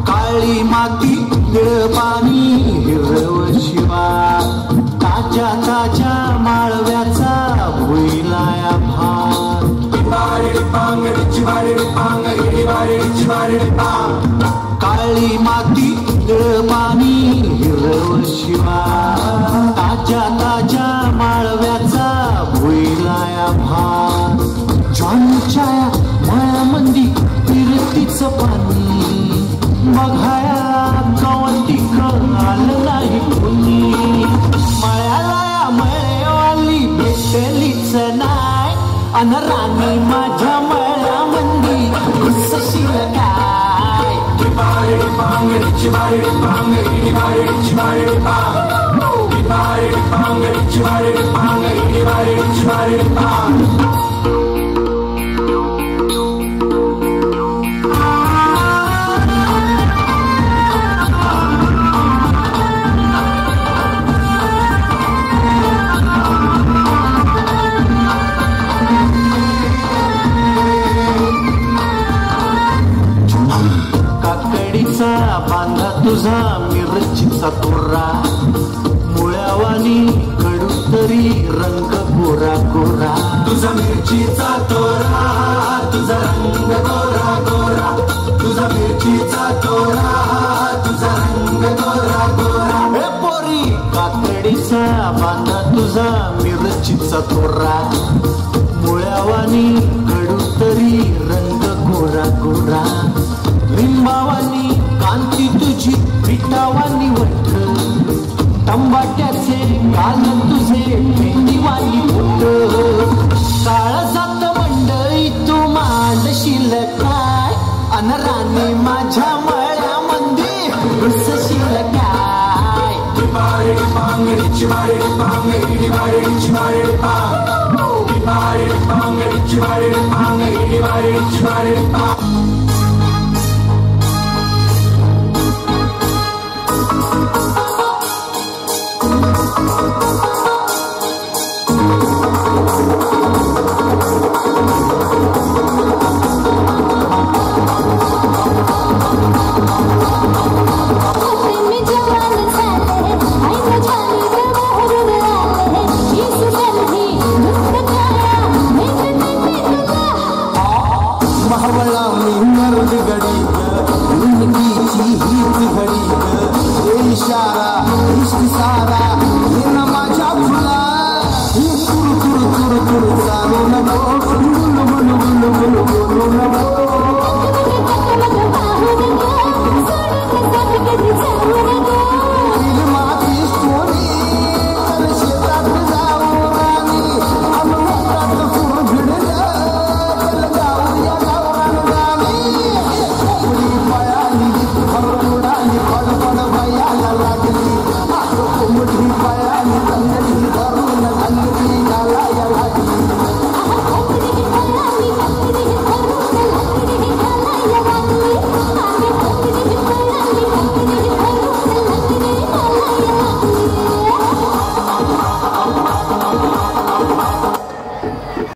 काळी माती निळ पाणी हिरव शिवा ताज्या ताज्या माळव्याचा भुईलाया भार काळी माती निळ पाणी हिरव शिवा ताज्या ताज्या माळव्याचा भुईलाया भार जॉनच्या मळ्यामंदी फिरतीचं पाणी बघाया कवंतिक आलं नाही कुणी मळ्याला मळेवाली भेटलीच नाय अन राणी माझ्या मळ्यामंदी घुसशील काय बांधा तुझा मिरचीचा तोरा मुळ्यावानी कडू तरी रंग गोरा गोरा तुझा मिरचीचा तोरा तुझा रंग गोरा गोरा तुझा मिरचीचा तोरा तुझा रंग गोरा गोरा हे पोरी काकडीचा बांधा तुझा मिरचीचा तोरा मुळ्यावानी कडू तरी रंग गोरा गोरा लिंबावानी कांती तुझी पिठावानी वठ टंबाट्याचे गाल तुझे मेंदीवानी बोट काळजात मंडळी तू मांडशील काय अन राणी माझ्या मळ्यामंदी घुसशील काय इशारा इश्क सारा माझ्या फुला तुरु तुरु तुरु तुरु चालू नको